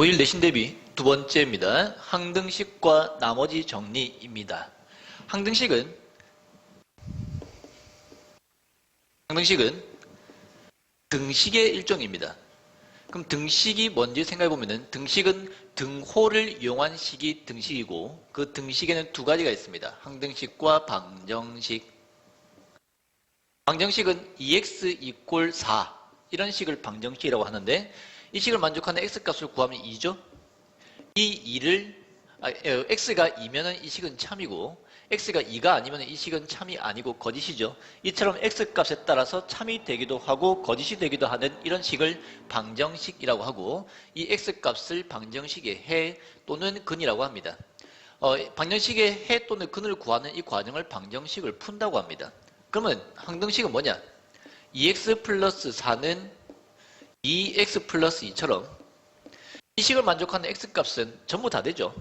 고일 내신 대비 두 번째입니다. 항등식과 나머지 정리입니다. 항등식은 등식의 일종입니다. 그럼 등식이 뭔지 생각해보면 등식은 등호를 이용한 식이 등식이고 그 등식에는 두 가지가 있습니다. 항등식과 방정식. 방정식은 2x = 4 이런 식을 방정식이라고 하는데 이 식을 만족하는 x값을 구하면 2죠. 이 2를 x가 2면은 이 식은 참이고 x가 2가 아니면 이 식은 참이 아니고 거짓이죠. 이처럼 x값에 따라서 참이 되기도 하고 거짓이 되기도 하는 이런 식을 방정식이라고 하고 이 x값을 방정식의 해 또는 근이라고 합니다. 방정식의 해 또는 근을 구하는 이 과정을 방정식을 푼다고 합니다. 그러면 항등식은 뭐냐? 2x 플러스 4는 2x 플러스 2처럼 이 식을 만족하는 x값은 전부 다 되죠.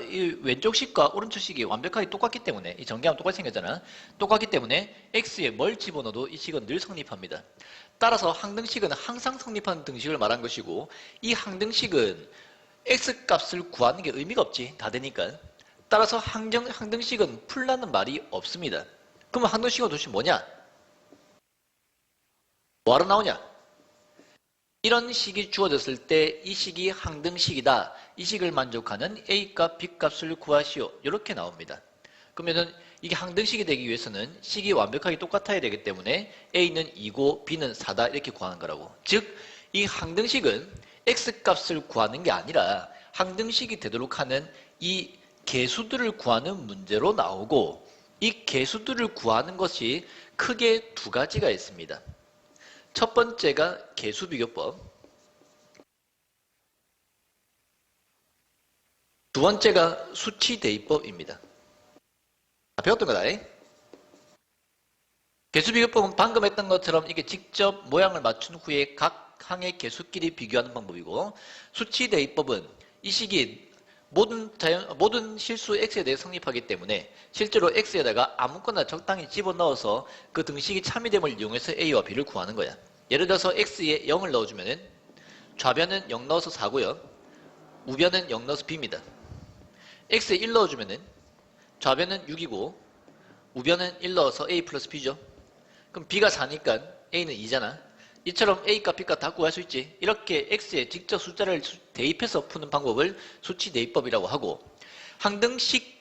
이 왼쪽 식과 오른쪽 식이 완벽하게 똑같기 때문에 이 전개하면 똑같이 생겼잖아. 똑같기 때문에 x에 뭘 집어넣어도 이 식은 늘 성립합니다. 따라서 항등식은 항상 성립하는 등식을 말한 것이고 이 항등식은 x값을 구하는 게 의미가 없지. 다 되니까. 따라서 항등식은 풀라는 말이 없습니다. 그러면 항등식은 도대체 뭐냐? 뭐하러 나오냐? 이런 식이 주어졌을 때 이 식이 항등식이다. 이 식을 만족하는 A값, B값을 구하시오. 이렇게 나옵니다. 그러면은 이게 항등식이 되기 위해서는 식이 완벽하게 똑같아야 되기 때문에 A는 2고 B는 4다 이렇게 구하는 거라고. 즉, 이 항등식은 X값을 구하는 게 아니라 항등식이 되도록 하는 이 개수들을 구하는 문제로 나오고 이 개수들을 구하는 것이 크게 두 가지가 있습니다. 첫 번째가 개수비교법, 두 번째가 수치대입법입니다. 배웠던 거다. 개수비교법은 방금 했던 것처럼 이게 직접 모양을 맞춘 후에 각 항의 개수끼리 비교하는 방법이고 수치대입법은 이 식이 모든 실수 x에 대해 성립하기 때문에 실제로 x에다가 아무거나 적당히 집어넣어서 그 등식이 참이됨을 이용해서 a와 b를 구하는 거야. 예를 들어서 x에 0을 넣어주면 좌변은 0 넣어서 4고요. 우변은 0 넣어서 b입니다. x에 1 넣어주면 좌변은 6이고 우변은 1 넣어서 a 플러스 b죠. 그럼 b가 4니까 a는 2잖아. 이처럼 A값, B값 다 구할 수 있지. 이렇게 X에 직접 숫자를 대입해서 푸는 방법을 수치대입법이라고 하고 항등식,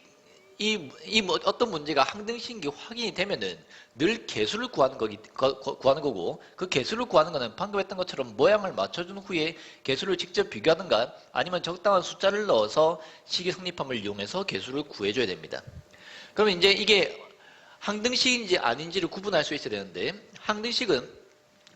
어떤 문제가 항등식인 게 확인이 되면은 늘 개수를 구하는 거고 그 개수를 구하는 거는 방금 했던 것처럼 모양을 맞춰준 후에 개수를 직접 비교하든가 아니면 적당한 숫자를 넣어서 식이 성립함을 이용해서 개수를 구해줘야 됩니다. 그러면 이제 이게 항등식인지 아닌지를 구분할 수 있어야 되는데 항등식은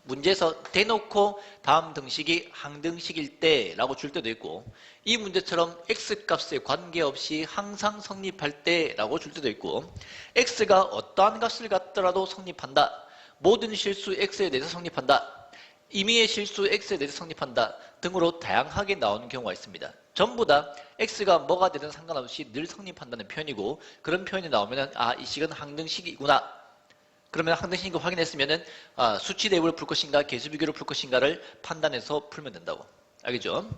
문제에서 대놓고 다음 등식이 항등식일 때 라고 줄 때도 있고 이 문제처럼 x값에 관계없이 항상 성립할 때 라고 줄 때도 있고 x가 어떠한 값을 갖더라도 성립한다. 모든 실수 x에 대해서 성립한다. 임의의 실수 x에 대해서 성립한다. 등으로 다양하게 나오는 경우가 있습니다. 전부 다 x가 뭐가 되든 상관없이 늘 성립한다는 표현이고 그런 표현이 나오면 이 식은 항등식이구나. 그러면 항등식인 거 확인했으면은 수치대입을 풀 것인가 개수비교를 풀 것인가를 판단해서 풀면 된다고. 알겠죠?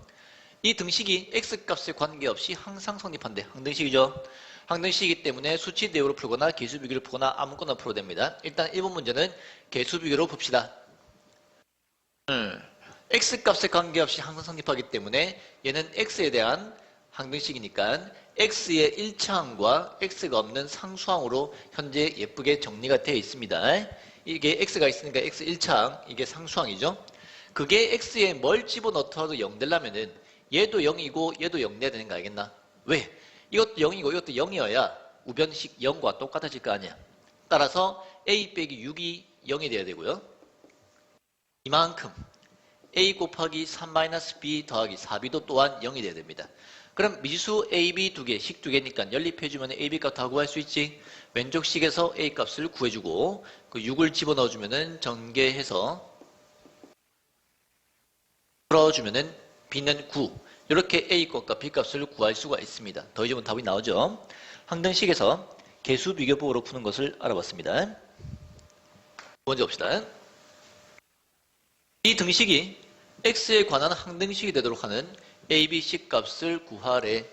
이 등식이 x값에 관계없이 항상 성립한대. 항등식이죠. 항등식이기 때문에 수치대입으로 풀거나 개수비교를 풀거나 아무거나 풀어도 됩니다. 일단 1번 문제는 개수비교로 풉시다. x값에 관계없이 항상 성립하기 때문에 얘는 x에 대한 항등식이니까 x의 1차항과 x가 없는 상수항으로 현재 예쁘게 정리가 되어 있습니다. 이게 x가 있으니까 x 1차항, 이게 상수항이죠. 그게 x에 뭘 집어넣더라도 0 되려면은 얘도 0이고 얘도 0 돼야 되는 거 알겠나? 왜? 이것도 0이고 이것도 0이어야 우변식 0과 똑같아질 거 아니야. 따라서 a 빼기 6이 0이 돼야 되고요. 이만큼 a 곱하기 3-b 더하기 4b도 또한 0이 돼야 됩니다. 그럼 미지수 a, b 두 개, 식 두 개니까 연립해주면 a, b 값 다 구할 수 있지. 왼쪽 식에서 a 값을 구해주고 그 6을 집어넣어주면은 전개해서 풀어주면은 b는 9. 이렇게 a 값과 b 값을 구할 수가 있습니다. 더해주면 답이 나오죠. 항등식에서 개수 비교법으로 푸는 것을 알아봤습니다. 먼저 봅시다. 이 등식이 x에 관한 항등식이 되도록 하는 a, b, c 값을 구하래.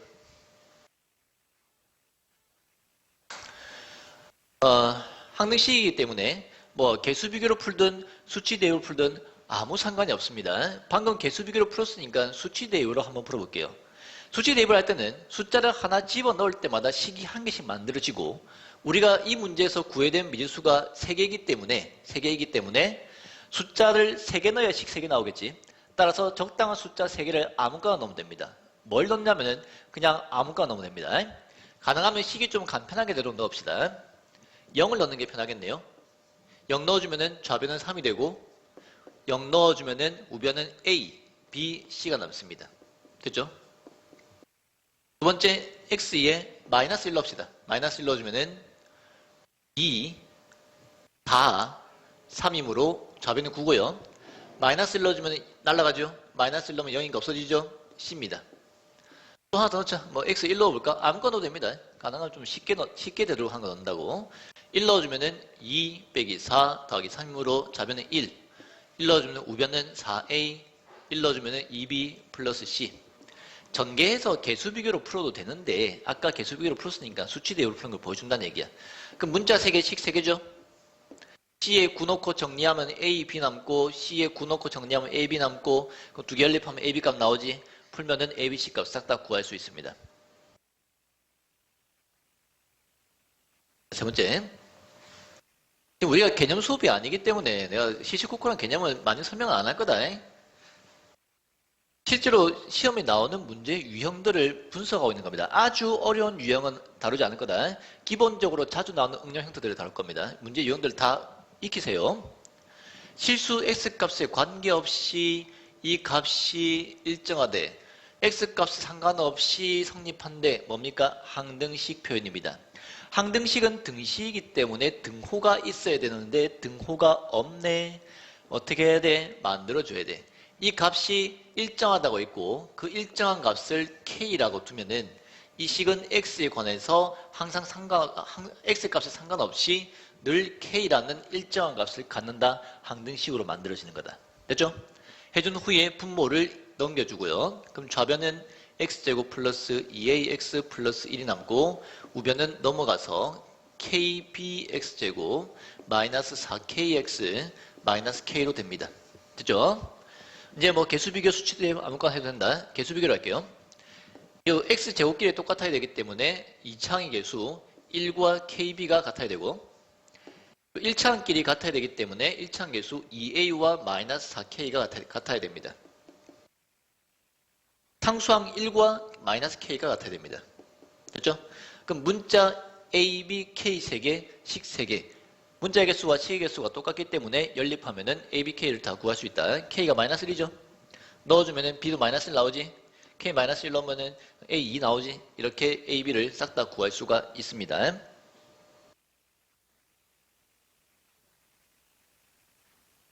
항등식이기 때문에 뭐 개수 비교로 풀든 수치 대입으로 풀든 아무 상관이 없습니다. 방금 개수 비교로 풀었으니까 수치 대입으로 한번 풀어볼게요. 수치 대입을 할 때는 숫자를 하나 집어넣을 때마다 식이 한 개씩 만들어지고 우리가 이 문제에서 구해야 되는 미지수가 3개이기 때문에 숫자를 3개 넣어야씩 3개 나오겠지. 따라서 적당한 숫자 3개를 아무거나 넣으면 됩니다. 뭘 넣냐면은 그냥 아무거나 넣으면 됩니다. 가능하면 식이 좀 간편하게 되도록 넣읍시다. 0을 넣는 게 편하겠네요. 0 넣어주면은 좌변은 3이 되고 0 넣어주면은 우변은 A, B, C가 남습니다. 됐죠? 두 번째 X에 마이너스 1 넣읍시다. 마이너스 1 넣어주면은 2, 4, 3이므로 좌변은 9고요. 마이너스 1 넣어주면 날라가죠? 마이너스 1 넣으면 0인가 없어지죠? C입니다. 또 하나 더 넣자. 뭐 X 1 넣어볼까? 아무거나 넣어도 됩니다. 가능하면 좀 쉽게 되도록 한 거 넣는다고. 1 넣어주면은 2 빼기 4 더하기 3이므로 좌변은 1. 1 넣어주면 우변은 4A. 1 넣어주면은 2B 플러스 C. 전개해서 개수 비교로 풀어도 되는데 아까 개수 비교로 풀었으니까 수치 대입으로 푸는 걸 보여준다는 얘기야. 그럼 문자 3개씩 3개죠? C에 9 넣고 정리하면 A, B 남고 C에 9 넣고 정리하면 A, B 남고 그럼 2개 연립하면 A, B 값 나오지? 풀면은 A, B, C 값 싹 다 구할 수 있습니다. 세 번째. 우리가 개념 수업이 아니기 때문에 내가 시시콜콜한 개념을 많이 설명을 안 할 거다. 실제로 시험에 나오는 문제 유형들을 분석하고 있는 겁니다. 아주 어려운 유형은 다루지 않을 거다. 기본적으로 자주 나오는 응용 형태들을 다룰 겁니다. 문제 유형들 다 익히세요. 실수 x값에 관계없이 이 값이 일정하되 x값에 상관없이 성립한데 뭡니까? 항등식 표현입니다. 항등식은 등식이기 때문에 등호가 있어야 되는데 등호가 없네. 어떻게 해야 돼? 만들어줘야 돼. 이 값이 일정하다고 있고 그 일정한 값을 k라고 두면은 이 식은 x에 관해서 항상 x 값에 상관없이 늘 k라는 일정한 값을 갖는다. 항등식으로 만들어지는 거다. 됐죠? 해준 후에 분모를 넘겨주고요. 그럼 좌변은 x제곱 플러스 2ax 플러스 1이 남고 우변은 넘어가서 kbx제곱 마이너스 4kx 마이너스 k로 됩니다. 됐죠? 이제 뭐 개수비교 수치도 아무거나 해도 된다. 개수비교로 할게요. 이 x제곱끼리 똑같아야 되기 때문에 2차항의 개수 1과 kb가 같아야 되고 1차항끼리 같아야 되기 때문에 1차항 개수 2a와 마이너스 4k가 같아야 됩니다. 상수항 1과 마이너스 k가 같아야 됩니다. 됐죠? 그럼 문자 a, b, k 3개, 식 3개 문자의 개수와 식의 개수가 똑같기 때문에 연립하면은 a, b, k를 다 구할 수 있다. k가 마이너스 1이죠? 넣어주면은 b도 마이너스 1 나오지? k 마이너스 1 넣으면은 a 2 나오지? 이렇게 a, b를 싹 다 구할 수가 있습니다.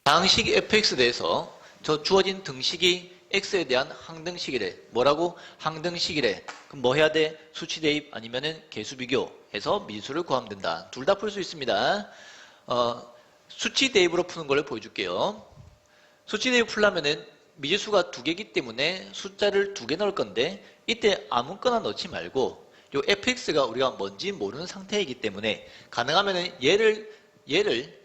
다항식 fx에 대해서 저 주어진 등식이 x에 대한 항등식이래. 뭐라고? 항등식이래. 그럼 뭐 해야 돼? 수치 대입 아니면은 개수 비교해서 미수를 구하면 된다. 둘 다 풀 수 있습니다. 수치 대입으로 푸는 걸 보여줄게요. 수치 대입 풀려면은 미지수가 2개이기 때문에 숫자를 2개 넣을 건데 이때 아무거나 넣지 말고 요 fx가 우리가 뭔지 모르는 상태이기 때문에 가능하면은 얘를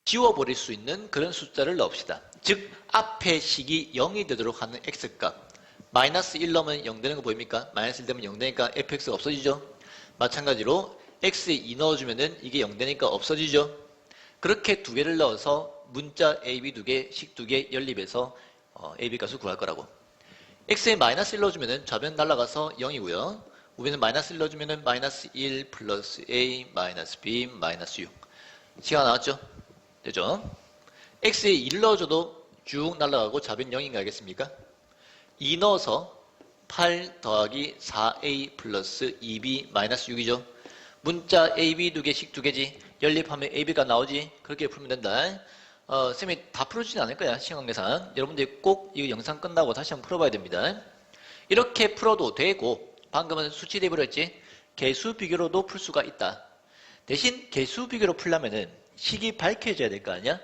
지워버릴 수 있는 그런 숫자를 넣읍시다. 즉 앞에 식이 0이 되도록 하는 x값 마이너스 1 넣으면 0 되는 거 보입니까? 마이너스 1 되면 0 되니까 fx가 없어지죠. 마찬가지로 x에 2 넣어주면은 이게 0 되니까 없어지죠. 그렇게 2개를 넣어서 문자 ab 2개, 식 2개 연립해서 ab 값을 구할 거라고. x에 마이너스 1 넣어주면은 좌변 날아가서 0이고요. 우변은 마이너스 1 넣어주면은 마이너스 1 플러스 a 마이너스 b 마이너스 6 시가 나왔죠? 되죠? x에 1 넣어줘도 쭉 날아가고 좌변 0인가 알겠습니까? 2 넣어서 8 더하기 4a 플러스 2b 마이너스 6이죠. 문자 ab 2개씩 2개지. 연립하면 ab가 나오지. 그렇게 풀면 된다. 쌤이 다 풀어주진 않을 거야. 시간계산. 여러분들이 꼭 이 영상 끝나고 다시 한번 풀어봐야 됩니다. 이렇게 풀어도 되고 방금은 수치 대입을 했지. 개수 비교로도 풀 수가 있다. 대신 개수 비교로 풀려면은 식이 밝혀져야 될 거 아니야?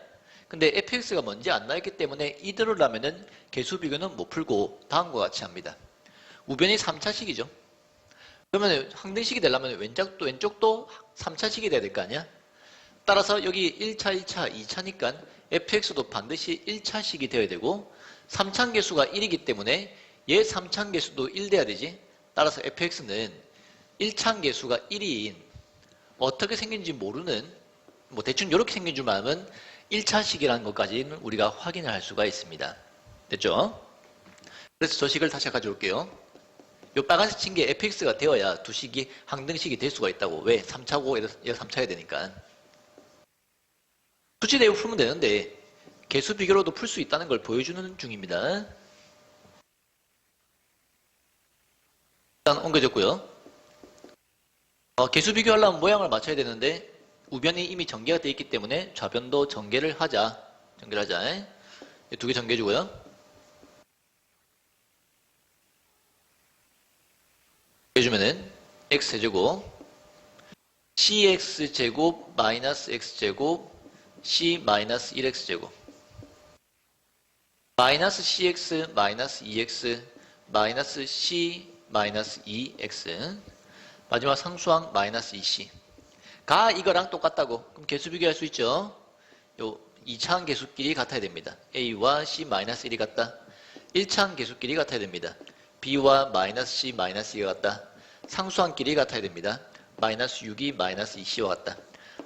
근데 fx가 뭔지 안 나있기 때문에 이대로라면은 개수 비교는 못 풀고 다음과 같이 합니다. 우변이 3차식이죠. 그러면 항등식이 되려면 왼쪽도 3차식이 돼야 될 거 아니야? 따라서 여기 1차, 1차, 2차니까 fx도 반드시 1차식이 되어야 되고 3차계수가 1이기 때문에 얘 3차계수도 1 돼야 되지. 따라서 fx는 1차계수가 1인 어떻게 생긴지 모르는 뭐 대충 이렇게 생긴 줄만 알면 1차식이라는 것까지는 우리가 확인을 할 수가 있습니다. 됐죠? 그래서 저 식을 다시 가져올게요. 요 빨간색 친 게 fx가 되어야 두 식이 항등식이 될 수가 있다고. 왜? 3차고 얘가 3차야 되니까. 수치 대입 풀면 되는데 개수 비교로도 풀 수 있다는 걸 보여주는 중입니다. 일단 옮겨졌고요. 개수 비교하려면 모양을 맞춰야 되는데 우변이 이미 전개가 되어 있기 때문에 좌변도 전개를 하자. 두 개 전개해주고요. 해주면은 x제곱 cx제곱 마이너스 x제곱 c 마이너스 1x제곱 마이너스 cx 마이너스 2x 마이너스 c 마이너스 2x 마지막 상수항 마이너스 2c 가 이거랑 똑같다고. 그럼 개수 비교할 수 있죠. 요 2차항 개수끼리 같아야 됩니다. a와 c 마이너스 1이 같다. 1차항 개수끼리 같아야 됩니다. b와 마이너스 c 마이너스 2가 같다. 상수항끼리 같아야 됩니다. 마이너스 6이 마이너스 2c와 같다.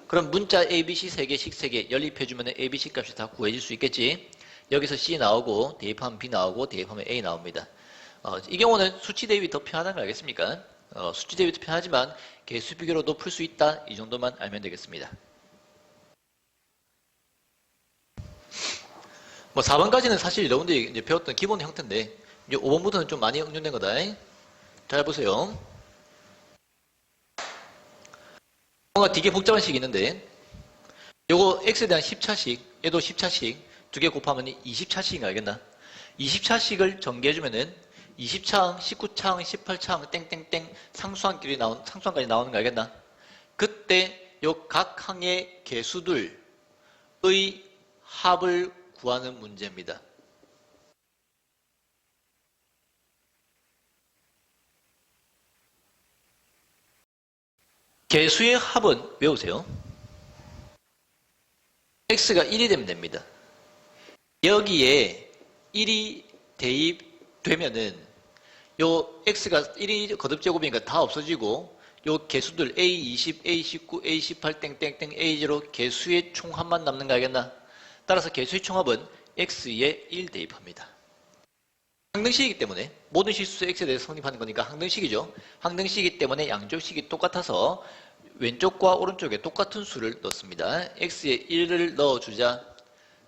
그럼 문자 ABC 3개씩 3개 연립해주면 ABC 값이 다 구해질 수 있겠지. 여기서 C 나오고 대입하면 B 나오고 대입하면 A 나옵니다. 이 경우는 수치 대입이 더 편하다는 거 알겠습니까? 수치 대입이 더 편하지만 개수 비교로도 풀 수 있다. 이 정도만 알면 되겠습니다. 뭐 4번까지는 사실 여러분들이 이제 배웠던 기본 형태인데 이제 5번부터는 좀 많이 응용된 거다. 잘 보세요. 뭔가 되게 복잡한 식이 있는데 요거 x에 대한 10차식, 얘도 10차식 두 개 곱하면 20차식인 거 알겠나? 20차식을 전개해주면은 20차항, 19차항, 18차항 땡땡땡 상수항까지 나오는 거 알겠나? 그때 요 각 항의 개수들의 합을 구하는 문제입니다. 개수의 합은 외우세요. x가 1이 되면 됩니다. 여기에 1이 대입되면은 요 x가 1이 거듭제곱이니까 다 없어지고 요 개수들 A20, A19, A18 땡땡땡 A0 개수의 총합만 남는 거 알겠나? 따라서 개수의 총합은 x에 1 대입합니다. 항등식이기 때문에 모든 실수 x에 대해서 성립하는 거니까 항등식이죠. 항등식이기 때문에 양쪽식이 똑같아서 왼쪽과 오른쪽에 똑같은 수를 넣습니다. x에 1을 넣어주자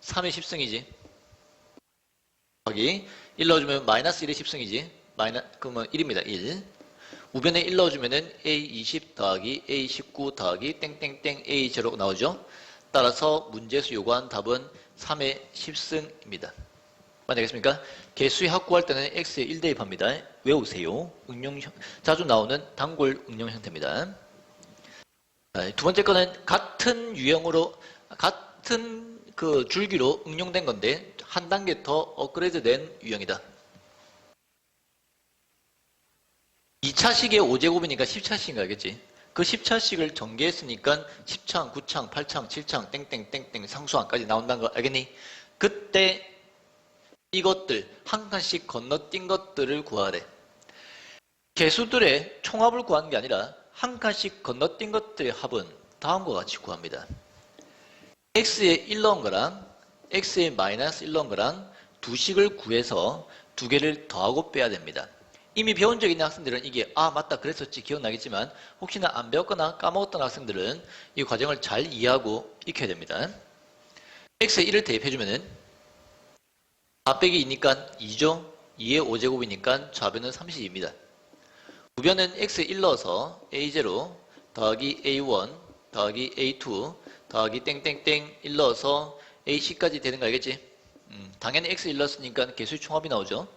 3의 10승이지. 여기 1 넣어주면 마이너스 1의 10승이지. 그러면 1입니다. 1. 우변에 1 넣어주면은 A20 더하기 A19 더하기 땡땡땡 A0 나오죠. 따라서 문제에서 요구한 답은 3의 10승입니다. 맞겠습니까? 개수의 합 구할 때는 x에 1 대입합니다. 외우세요. 자주 나오는 단골 응용 형태입니다. 두 번째 거는 같은 유형으로 같은 그 줄기로 응용된 건데 한 단계 더 업그레이드된 유형이다. 2차식의 5제곱이니까 10차식인 알겠지? 그 10차식을 전개했으니까 10차항, 9차항, 8차항, 7차항 땡땡땡땡 상수항까지 나온다는 거 알겠니? 그때 이것들 한 칸씩 건너뛴 것들을 구하래. 개수들의 총합을 구하는 게 아니라 한 칸씩 건너뛴 것들의 합은 다음과 같이 구합니다. x에 1 넣은 거랑 x에 마이너스 1 넣은 거랑 두 식을 구해서 두 개를 더하고 빼야 됩니다. 이미 배운 적 있는 학생들은 이게 맞다 그랬었지 기억나겠지만 혹시나 안 배웠거나 까먹었던 학생들은 이 과정을 잘 이해하고 익혀야 됩니다. x에 1을 대입해주면은 4 빼기 2니까 2죠. 2의 5제곱이니까 좌변은 32입니다. 우변은 x에 1 넣어서 a0 더하기 a1 더하기 a2 더하기 땡땡땡 1 넣어서 ac까지 되는 거 알겠지? 당연히 x 1 넣었으니까 개수의 총합이 나오죠.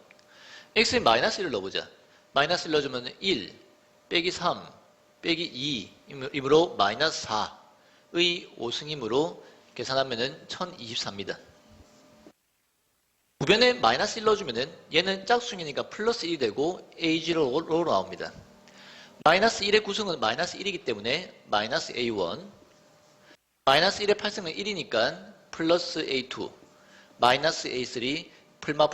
x에 마이너스 1을 넣어보자. 마이너스 1 넣어주면 1 빼기 3 빼기 2이므로 마이너스 4의 5승이므로 계산하면은 1024입니다. 부변에 마이너스 1 넣어주면은 얘는 짝수이니까 플러스 1이 되고 A0로 나옵니다. 마이너스 1의 구성은 마이너스 1이기 때문에 마이너스 A1, 마이너스 1의 팔성은 1이니까 플러스 A2, 마이너스 A3, 풀마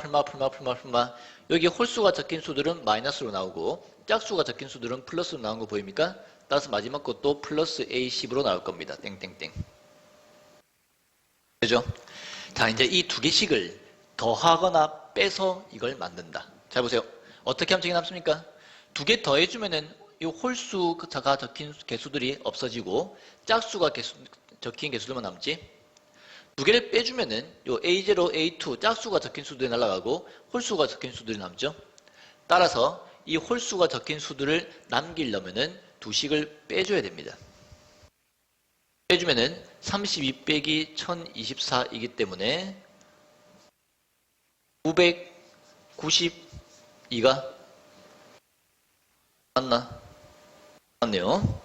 여기 홀수가 적힌 수들은 마이너스로 나오고 짝수가 적힌 수들은 플러스로 나온 거 보입니까? 따라서 마지막 것도 플러스 A10으로 나올 겁니다. 땡땡땡. 되죠? 자, 이제 이 두 개씩을 더하거나 빼서 이걸 만든다. 잘 보세요. 어떻게 하면 적이 남습니까? 두 개 더해주면은 이 홀수가 적힌 개수들이 없어지고 짝수가 적힌 개수들만 남지. 두 개를 빼주면은 요 A0, A2 짝수가 적힌 수들이 날아가고 홀수가 적힌 수들이 남죠. 따라서 이 홀수가 적힌 수들을 남기려면은 두 식을 빼줘야 됩니다. 빼주면은 32 빼기 1024이기 때문에 992가 맞나? 맞네요.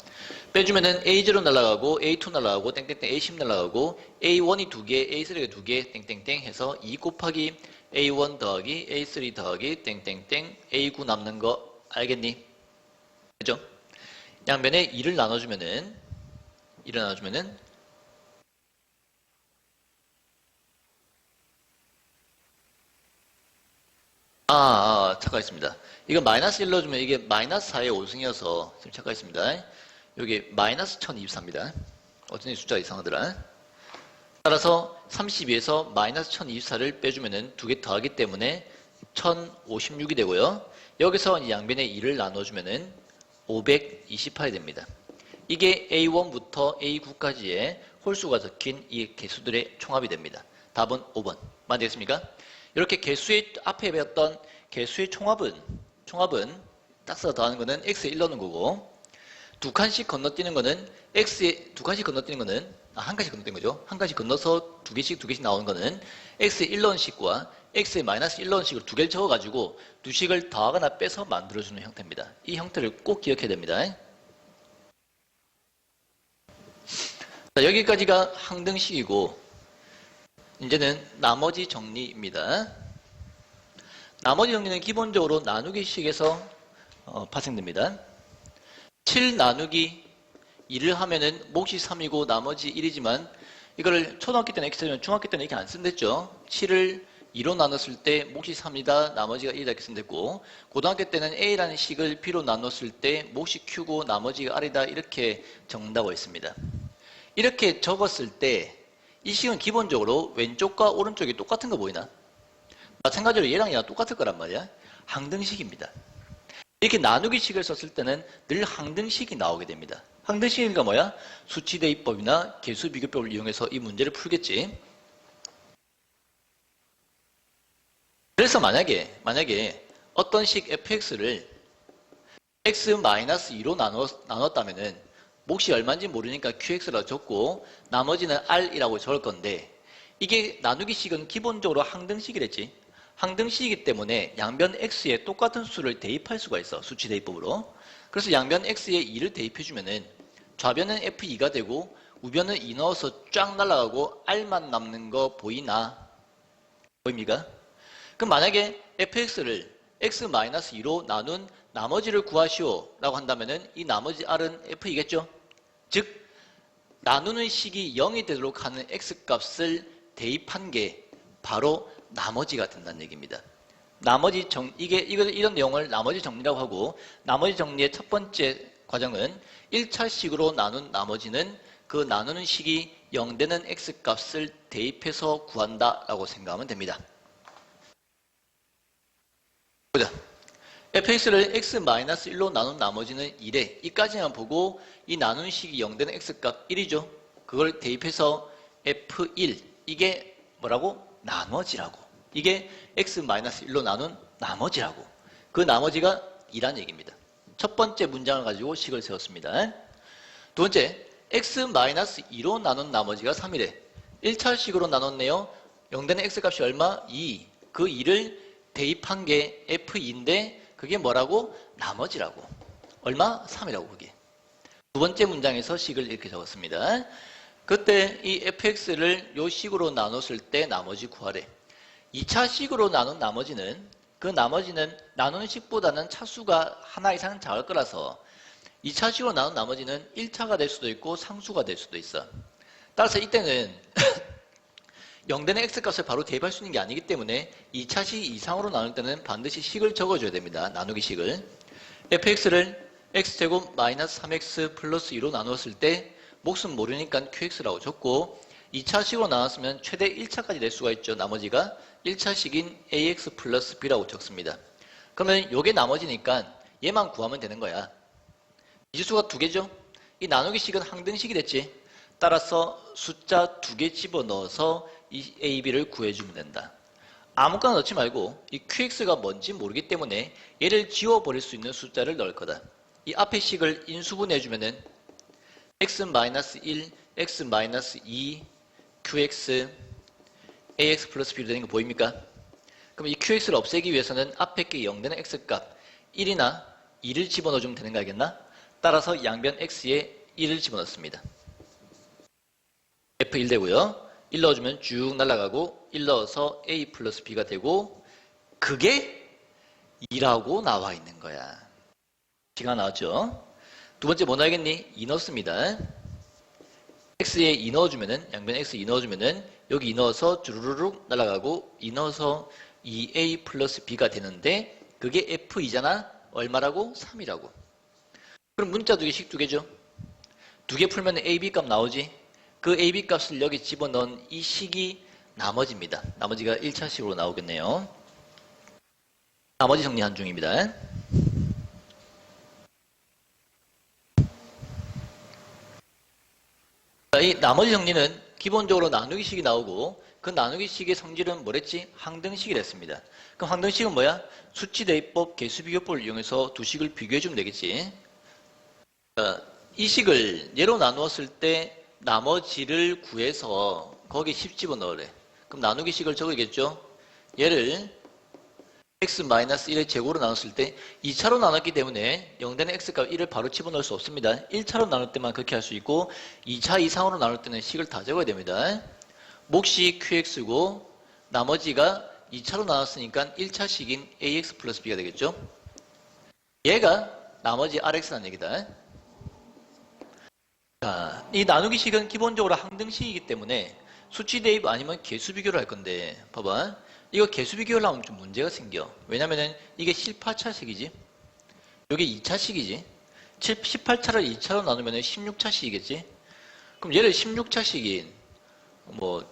빼주면은 A0 날아가고 A2 날아가고 땡땡땡 A10 날아가고 A1이 2개, A3가 2개 땡땡땡 해서 2 곱하기 A1 더하기 A3 더하기 땡땡땡 A9 남는 거 알겠니? 그죠? 양변에 2를 나눠주면은 착각했습니다. 이거 마이너스 1 넣어주면 이게 마이너스 4의 5승이어서 지금 착각했습니다. 여기 마이너스 1024입니다. 어쩐지 숫자가 이상하더라. 따라서 32에서 마이너스 1024를 빼주면은 두 개 더하기 때문에 1056이 되고요. 여기서 양변에 2를 나눠주면은 528이 됩니다. 이게 A1부터 A9까지의 홀수가 적힌 이 개수들의 총합이 됩니다. 답은 5번. 맞겠습니까? 이렇게 개수의 앞에 배웠던 개수의 총합은 딱 써서 더하는 거는 x에 1 넣는 거고 두 칸씩 건너뛰는 거는 한 칸씩 건너뛰는 거죠. 한 칸씩 건너서 두 개씩 나오는 거는 x에 1 넣은 식과 x에 마이너스 1 넣은 식을 두 개를 적어가지고 두 식을 더하거나 빼서 만들어주는 형태입니다. 이 형태를 꼭 기억해야 됩니다. 자, 여기까지가 항등식이고 이제는 나머지 정리입니다. 나머지 정리는 기본적으로 나누기식에서 파생됩니다. 7 나누기 2를 하면은 몫이 3이고 나머지 1이지만 이거를 초등학교 때는 이렇게 쓰면 중학교 때는 이렇게 안 쓴댔죠. 7을 2로 나눴을 때 몫이 3이다 나머지가 1이다 이렇게 쓴댔고 고등학교 때는 A라는 식을 B로 나눴을 때 몫이 Q고 나머지가 R이다 이렇게 적는다고 했습니다. 이렇게 적었을 때 이 식은 기본적으로 왼쪽과 오른쪽이 똑같은 거 보이나? 마찬가지로 얘랑 똑같을 거란 말이야. 항등식입니다. 이렇게 나누기식을 썼을 때는 늘 항등식이 나오게 됩니다. 항등식이니까 뭐야? 수치대입법이나 개수비교법을 이용해서 이 문제를 풀겠지. 그래서 만약에 어떤 식 fx를 x-2로 나눴다면은 몫이 얼마인지 모르니까 qx라고 적고 나머지는 r이라고 적을 건데 이게 나누기식은 기본적으로 항등식이랬지. 항등식이기 때문에 양변 x에 똑같은 수를 대입할 수가 있어. 수치 대입법으로. 그래서 양변 x에 2를 대입해주면은 좌변은 f2가 되고 우변은 2 넣어서 쫙 날아가고 r만 남는 거 보이나? 보입니까? 그럼 만약에 fx를 x-2로 나눈 나머지를 구하시오 라고 한다면은 이 나머지 r은 f이겠죠? 즉 나누는 식이 0이 되도록 하는 x값을 대입한 게 바로 나머지가 된다는 얘기입니다. 이런 내용을 나머지 정리라고 하고 나머지 정리의 첫 번째 과정은 1차식으로 나눈 나머지는 그 나누는 식이 0 되는 x값을 대입해서 구한다라고 생각하면 됩니다. 보자. fx를 x-1로 나눈 나머지는 1에 이까지만 보고 이 나누는 식이 0 되는 x값 1이죠. 그걸 대입해서 f1 이게 뭐라고? 나머지라고. 이게 x-1로 나눈 나머지라고. 그 나머지가 2란 얘기입니다. 첫 번째 문장을 가지고 식을 세웠습니다. 두 번째, x-2로 나눈 나머지가 3이래. 1차식으로 나눴네요. 0 되는 x값이 얼마? 2. 그 2를 대입한 게 f2인데 그게 뭐라고? 나머지라고. 얼마? 3이라고 그게. 두 번째 문장에서 식을 이렇게 적었습니다. 그때 이 fx를 요 식으로 나눴을 때 나머지 구하래. 2차 식으로 나눈 나머지는 그 나머지는 나누는 식보다는 차수가 하나 이상 작을 거라서 2차 식으로 나눈 나머지는 1차가 될 수도 있고 상수가 될 수도 있어. 따라서 이때는 0되는 x값을 바로 대입할 수 있는 게 아니기 때문에 2차 식 이상으로 나눌 때는 반드시 식을 적어줘야 됩니다. 나누기 식을. fx를 x제곱 마이너스 3x 플러스 2로 나누었을 때 몫은 모르니까 qx라고 적고 2차 식으로 나눴으면 최대 1차까지 낼 수가 있죠. 나머지가 1차 식인 ax 플러스 b라고 적습니다. 그러면 요게 나머지니까 얘만 구하면 되는 거야. 미지수가 두 개죠. 이 나누기 식은 항등식이 됐지. 따라서 숫자 2개 집어넣어서 이 a, b를 구해주면 된다. 아무거나 넣지 말고 이 qx가 뭔지 모르기 때문에 얘를 지워버릴 수 있는 숫자를 넣을 거다. 이 앞에 식을 인수분해해주면은 x-1, x-2, qx, ax 플러스 b로 되는 거 보입니까? 그럼 이 qx를 없애기 위해서는 앞에 게 0되는 x값 1이나 2를 집어넣어주면 되는 거 알겠나? 따라서 양변 x에 1을 집어넣습니다. f1 되고요. 1 넣어주면 쭉 날아가고 1 넣어서 a 플러스 b가 되고 그게 2라고 나와 있는 거야. B가 나왔죠? 두 번째 뭐 넣어야겠니? 2 넣습니다. x에 2 넣어주면은 양변 x 2 넣어주면은 여기 2 넣어서 주르륵 날아가고 2 넣어서 2a 플러스 b가 되는데 그게 f2잖아. 얼마라고? 3이라고. 그럼 문자 두 개씩 두 개죠. 두 개 풀면 ab 값 나오지. 그 ab 값을 여기 집어넣은 이 식이 나머지입니다. 나머지가 1차 식으로 나오겠네요. 나머지 정리한 중입니다. 이 나머지 정리는 기본적으로 나누기식이 나오고 그 나누기식의 성질은 뭐랬지? 항등식이 됐습니다. 그럼 항등식은 뭐야? 수치대입법, 개수비교법을 이용해서 두 식을 비교해주면 되겠지. 이 식을 얘로 나누었을 때 나머지를 구해서 거기에 10 집어넣으래. 그럼 나누기식을 적어야겠죠? 얘를 x-1의 제곱으로 나눴을 때 2차로 나눴기 때문에 0되는 x값 1을 바로 집어넣을 수 없습니다. 1차로 나눌 때만 그렇게 할 수 있고 2차 이상으로 나눌 때는 식을 다 적어야 됩니다. 몫이 qx고 나머지가 2차로 나눴으니까 1차 식인 ax 플러스 b가 되겠죠. 얘가 나머지 rx라는 얘기다. 자, 이 나누기식은 기본적으로 항등식이기 때문에 수치 대입 아니면 개수 비교를 할 건데 봐봐. 이거 개수 비교를 하면 좀 문제가 생겨. 왜냐면은 이게 18차식이지. 이게 2차식이지. 18차를 2차로 나누면 16차식이겠지. 그럼 얘를 16차식인 뭐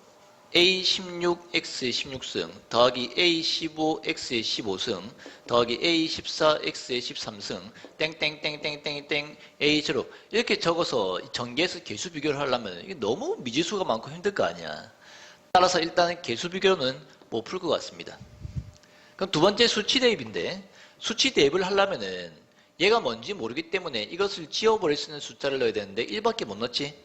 A16X의 16승 더하기 A15X의 15승 더하기 A14X의 13승 땡땡땡땡땡땡 A0 이렇게 적어서 전개해서 개수 비교를 하려면 이게 너무 미지수가 많고 힘들 거 아니야. 따라서 일단 개수 비교는 못 풀 것 같습니다. 그럼 두 번째 수치 대입인데 수치 대입을 하려면은 얘가 뭔지 모르기 때문에 이것을 지워버릴 수 있는 숫자를 넣어야 되는데 1밖에 못 넣지.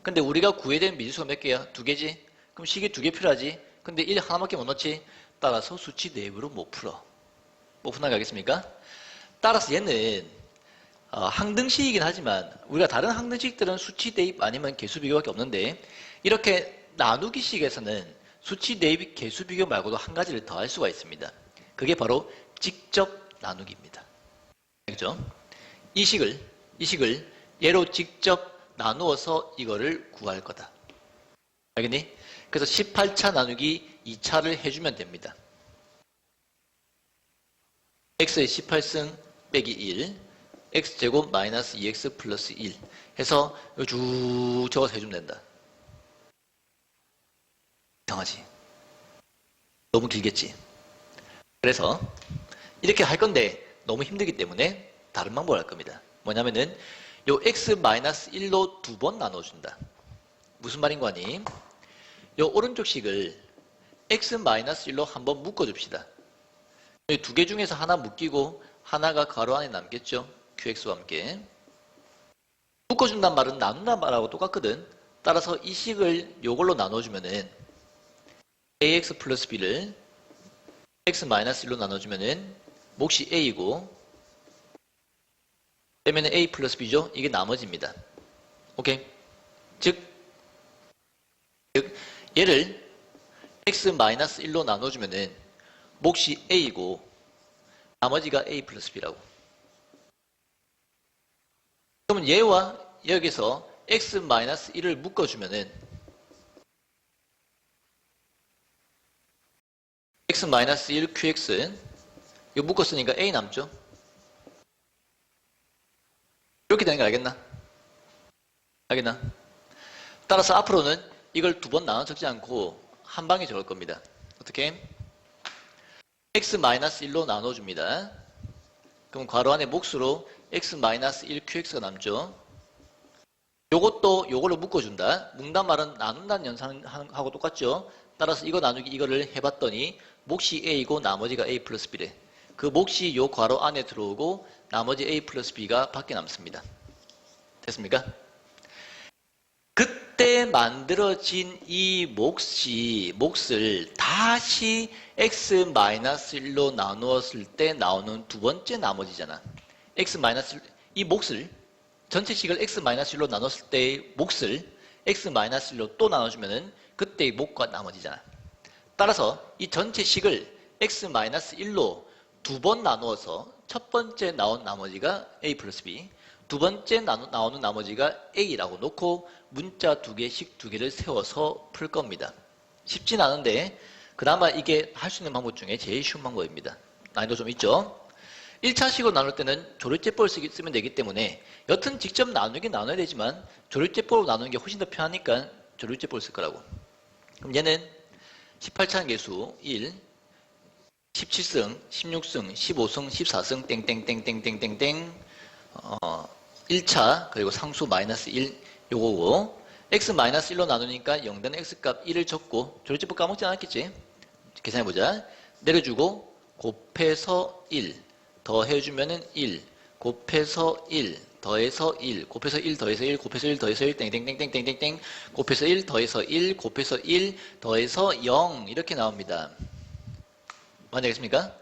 근데 우리가 구해야 되는 미지수가 몇 개야? 두 개지? 그럼 식이 두 개 필요하지? 근데 1 하나밖에 못 넣지? 따라서 수치 대입으로 못 풀어. 못 푸나가 알겠습니까? 따라서 얘는 항등식이긴 하지만 우리가 다른 항등식들은 수치 대입 아니면 개수 비교밖에 없는데 이렇게 나누기식에서는 수치 대입 개수 비교 말고도 한 가지를 더 할 수가 있습니다. 그게 바로 직접 나누기입니다. 알겠죠? 이 식을 얘로 직접 나누어서 이거를 구할 거다. 알겠니? 그래서 18차 나누기 2차를 해주면 됩니다. x의 18승 빼기 1 x제곱 마이너스 2x 플러스 1 해서 쭉 적어서 해주면 된다. 이상하지? 너무 길겠지? 그래서 이렇게 할 건데 너무 힘들기 때문에 다른 방법을 할 겁니다. 뭐냐면은 요 x-1로 두 번 나눠준다. 무슨 말인 거니? 요 오른쪽 식을 x-1로 한번 묶어줍시다. 두 개 중에서 하나 묶이고 하나가 가로 안에 남겠죠? qx와 함께. 묶어준단 말은 나눈단 말하고 똑같거든. 따라서 이 식을 요걸로 나눠주면은 ax 플러스 b를 x-1로 나눠주면은 몫이 a이고 빼면은 a 플러스 b죠? 이게 나머지입니다. 오케이? 즉 즉 얘를 x-1로 나눠주면은 몫이 a이고 나머지가 a 플러스 b라고. 그러면 얘와 여기서 x-1을 묶어주면은 x-1 qx 이거 묶었으니까 a 남죠? 이렇게 되는 거 알겠나? 알겠나? 따라서 앞으로는 이걸 두 번 나눠 적지 않고 한 방에 적을 겁니다. 어떻게? x-1로 나눠줍니다. 그럼 괄호 안에 몫으로 x-1 qx가 남죠. 요것도 요걸로 묶어준다. 묶단 말은 나눈다는 연산하고 똑같죠. 따라서 이거 나누기 이거를 해봤더니 몫이 a이고 나머지가 a 플러스 b래. 그 몫이 요 괄호 안에 들어오고 나머지 a 플러스 b가 밖에 남습니다. 됐습니까? 그때 만들어진 이 몫을 다시 x-1로 나누었을 때 나오는 두 번째 나머지잖아. 이 몫을 전체식을 x-1로 나눴을 때의 몫을 x-1로 또 나눠주면은 그때의 몫과 나머지잖아. 따라서 이 전체식을 x-1로 두 번 나누어서 첫 번째 나온 나머지가 a 플러스 b, 두 번째 나오는 나머지가 a라고 놓고 문자 두 개씩 두 개를 세워서 풀 겁니다. 쉽진 않은데 그나마 이게 할 수 있는 방법 중에 제일 쉬운 방법입니다. 난이도 좀 있죠? 1차식으로 나눌 때는 조립제법을 쓰면 되기 때문에 여튼 직접 나누긴 나눠야 되지만 조립제법으로 나누는 게 훨씬 더 편하니까 조립제법을 쓸 거라고. 그럼 얘는 18차항 계수 1, 17승, 16승, 15승, 14승 땡땡땡땡땡땡땡 1차 그리고 상수 마이너스 1 요거고 x-1로 나누니까 0되는 x값 1을 적고 조립제법 까먹지 않았겠지? 계산해보자. 내려주고 곱해서 1 더해주면은 1 곱해서 1 더해서 1 곱해서 1 더해서 1 곱해서 1 더해서 1 땡땡땡땡땡땡 곱해서 1 더해서 1 곱해서 1 더해서 0 이렇게 나옵니다. 뭔지 알겠습니까?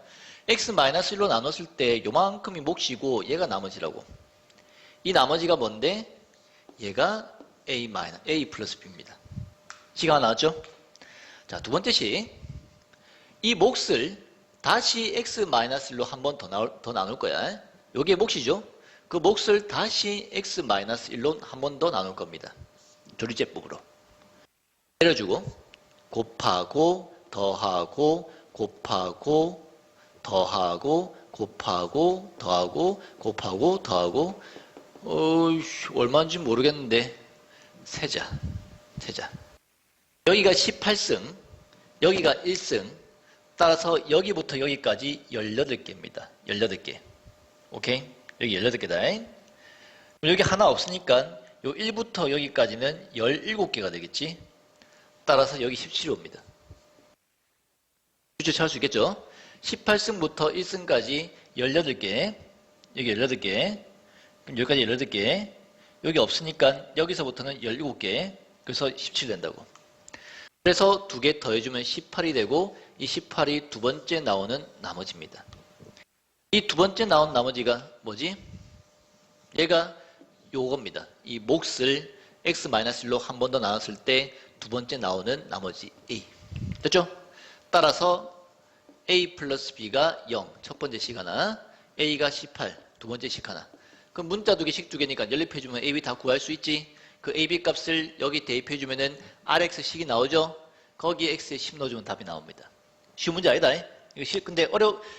x-1로 나눴을 때 요만큼이 몫이고 얘가 나머지라고. 이 나머지가 뭔데? 얘가 a 플러스 b입니다. 시간 나왔죠? 자, 두 번째 식. 이 몫을 다시 x-1로 한 번 더 나눌 거야. 요게 몫이죠? 그 몫을 다시 x-1로 한 번 더 나눌 겁니다. 조리제법으로. 내려주고 곱하고 더하고 곱하고 더하고 곱하고 더하고 곱하고 더하고 얼마인지 모르겠는데 세자 여기가 18승 여기가 1승 따라서 여기부터 여기까지 18개입니다. 18개 오케이? 여기 18개다. 여기 하나 없으니까 요 1부터 여기까지는 17개가 되겠지. 따라서 여기 17이 옵니다. 주체 찾을 수 있겠죠? 18승부터 1승까지 18개 여기 18개 그럼 여기까지 18개 여기 없으니까 여기서부터는 17개 그래서 17이 된다고. 그래서 두 개 더해주면 18이 되고 이 18이 두 번째 나오는 나머지입니다. 이 두 번째 나온 나머지가 뭐지? 얘가 요겁니다. 이 몫을 x-1로 한 번 더 나눴을 때 두 번째 나오는 나머지 a. 됐죠? 따라서 a 플러스 b가 0 첫 번째 식 하나 a가 18 두 번째 식 하나. 그럼 문자 두 개씩 두 개니까 연립해주면 a, b 다 구할 수 있지. 그 a, b 값을 여기 대입해주면은 rx식이 나오죠. 거기에 x에 10 넣어주면 답이 나옵니다. 쉬운 문제 아니다. 이거 근데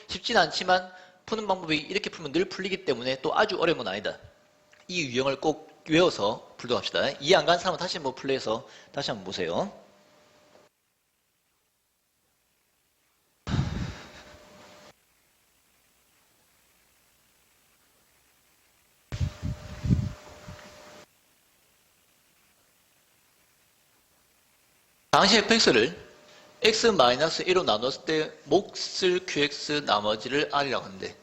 쉽진 않지만 푸는 방법이 이렇게 풀면 늘 풀리기 때문에 또 아주 어려운 건 아니다. 이 유형을 꼭 외워서 풀도록 합시다. 이해 안 가는 사람은 다시 한번 플레이해서 다시 한번 보세요. 당시 fx를 x-1로 나눴을 때 몫을 qx 나머지를 r이라고 하는데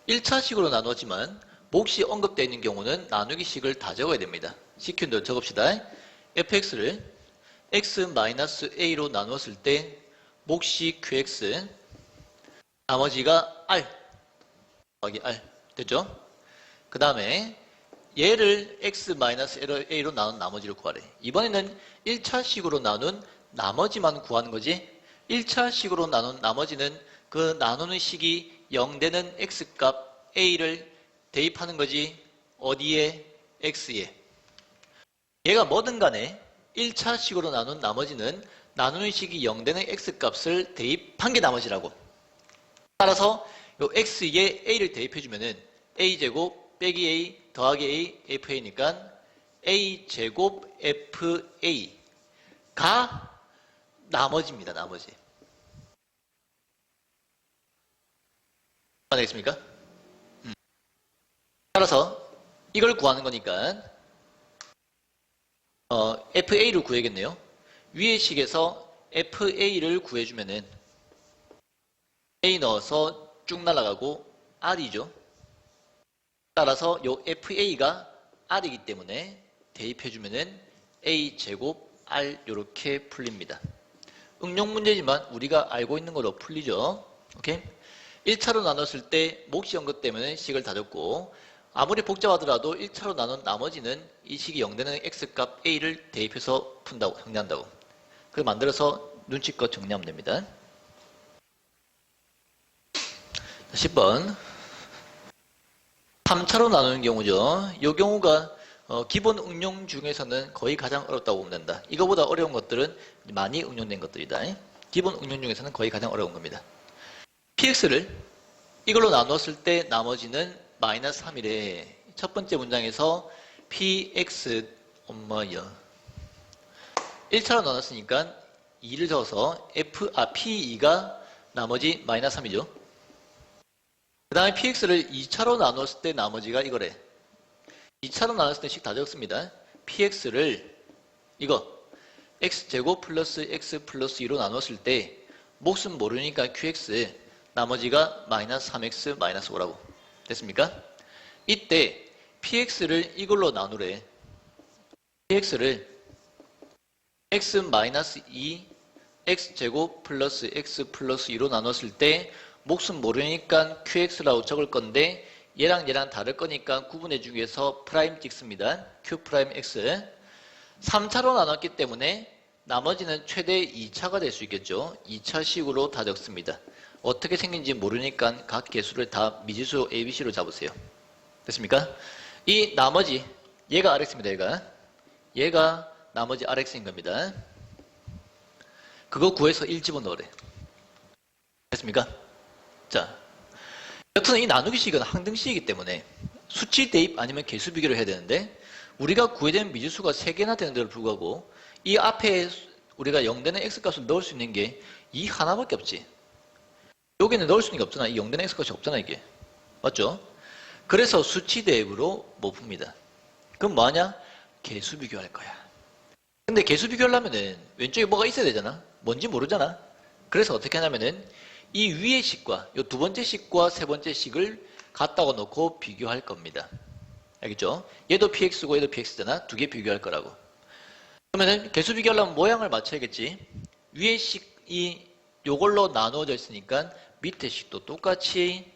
1차식으로 나누지만 몫이 언급되어 있는 경우는 나누기식을 다 적어야 됩니다. CQ인 대로 적읍시다. fx를 x-a로 나누었을 때 몫이 qx 나머지가 r 더하기 r 됐죠? 그 다음에 얘를 x-a로 나눈 나머지를 구하래. 이번에는 1차식으로 나눈 나머지만 구하는 거지. 1차식으로 나눈 나머지는 그 나누는 식이 0 되는 x값 a를 대입하는 거지. 어디에? x에. 얘가 뭐든 간에 1차식으로 나눈 나머지는 나누는 식이 0 되는 x값을 대입한 게 나머지라고. 따라서 요 x에 a를 대입해주면은 a제곱 빼기 a 더하기 a fa니까 a제곱 fa가 나머지입니다. 나머지. 되겠습니까? 따라서 이걸 구하는 거니까 fa를 구해야겠네요. 위의 식에서 fa를 구해주면은 a 넣어서 쭉 날아가고 r이죠. 따라서 요 fa가 r이기 때문에 대입해주면은 a제곱 r 이렇게 풀립니다. 응용 문제지만 우리가 알고 있는 걸로 풀리죠. 오케이? 1차로 나눴을 때 몫이 연것 때문에 식을 다 줬고 아무리 복잡하더라도 1차로 나눈 나머지는 이 식이 0 되는 x값 a를 대입해서 푼다고 정리한다고. 그걸 만들어서 눈치껏 정리하면 됩니다. 10번 3차로 나누는 경우죠. 이 경우가 기본 응용 중에서는 거의 가장 어렵다고 보면 된다. 이거보다 어려운 것들은 많이 응용된 것들이다. 기본 응용 중에서는 거의 가장 어려운 겁니다. px를 이걸로 나눴을 때 나머지는 마이너스 3이래. 첫 번째 문장에서 px 1차로 나눴으니까 2를 적어서 p2가 나머지 마이너스 3이죠. 그 다음에 px를 2차로 나눴을 때 나머지가 이거래. 2차로 나눴을 때 식 다 적습니다. px를 이거 x제곱 플러스 x 플러스 2로 나눴을 때 몫은 모르니까 qx 나머지가 마이너스 3x 마이너스 5라고. 됐습니까? 이때 px를 이걸로 나누래. px를 x 마이너스 2 x제곱 플러스 x 플러스 2로 나눴을 때 몫은 모르니까 qx라고 적을 건데 얘랑 얘랑 다를 거니까 구분해주기 위해서 프라임 찍습니다. q 프라임 x. 3차로 나눴기 때문에 나머지는 최대 2차가 될 수 있겠죠. 2차식으로 다 적습니다. 어떻게 생긴지 모르니까 각 개수를 다 미지수 ABC로 잡으세요. 됐습니까? 이 나머지 얘가 RX입니다. 얘가 나머지 RX인 겁니다. 그거 구해서 1 집어넣으래. 됐습니까? 자, 여튼 이 나누기식은 항등식이기 때문에 수치 대입 아니면 개수 비교를 해야 되는데 우리가 구해야 되는 미지수가 3개나 되는데도 불구하고 이 앞에 우리가 0 되는 x값을 넣을 수 있는 게 이 하나밖에 없지. 여기는 넣을 수 있는 게 없잖아. 이 0 되는 x값이 없잖아 이게. 맞죠? 그래서 수치 대입으로 못 풉니다. 그럼 뭐하냐? 개수 비교할 거야. 근데 개수 비교하려면은 왼쪽에 뭐가 있어야 되잖아. 뭔지 모르잖아. 그래서 어떻게 하냐면은 이 위의 식과 이 두 번째 식과 세 번째 식을 갖다가 놓고 비교할 겁니다. 알겠죠? 얘도 px고 얘도 px잖아. 두 개 비교할 거라고. 그러면은 개수 비교하려면 모양을 맞춰야겠지. 위의 식이 요걸로 나누어져 있으니까 밑에 식도 똑같이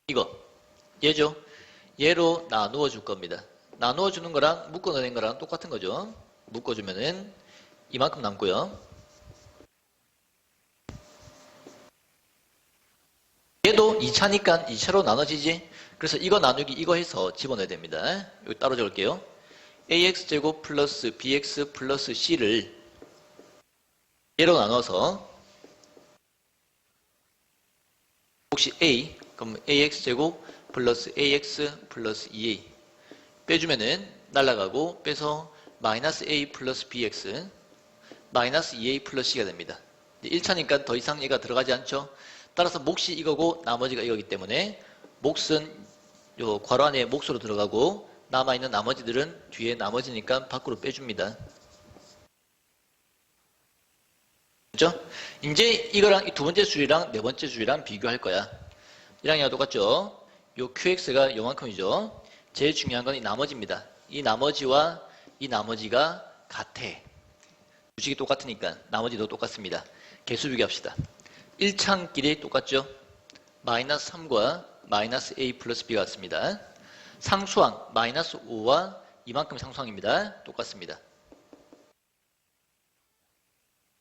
이거 얘죠. 얘로 나누어 줄 겁니다. 나누어 주는 거랑 묶어 넣는 거랑 똑같은 거죠. 묶어 주면은 이만큼 남고요. 얘도 2차니까 2차로 나눠지지. 그래서 이거 나누기 이거 해서 집어넣어야 됩니다. 여기 따로 적을게요. ax제곱 플러스 bx 플러스 c를 얘로 나눠서 혹시 a 그럼 ax제곱 플러스 ax 플러스 2a 빼주면은 날라가고 빼서 마이너스 a 플러스 bx 마이너스 2a 플러스 c가 됩니다. 1차니까 더 이상 얘가 들어가지 않죠. 따라서 몫이 이거고 나머지가 이거기 때문에 몫은 요 괄호 안에 몫으로 들어가고 남아있는 나머지들은 뒤에 나머지니까 밖으로 빼줍니다. 그렇죠? 이제 이거랑 이 두 번째 줄이랑 네 번째 줄이랑 비교할 거야. 이랑 얘가 똑같죠? 요 qx가 요만큼이죠. 제일 중요한 건 이 나머지입니다. 이 나머지와 이 나머지가 같아. 주식이 똑같으니까 나머지도 똑같습니다. 개수 비교합시다. 1창끼리 똑같죠? 마이너스 3과 마이너스 a 플러스 b가 같습니다. 상수항 마이너스 5와 이만큼 상수항입니다. 똑같습니다.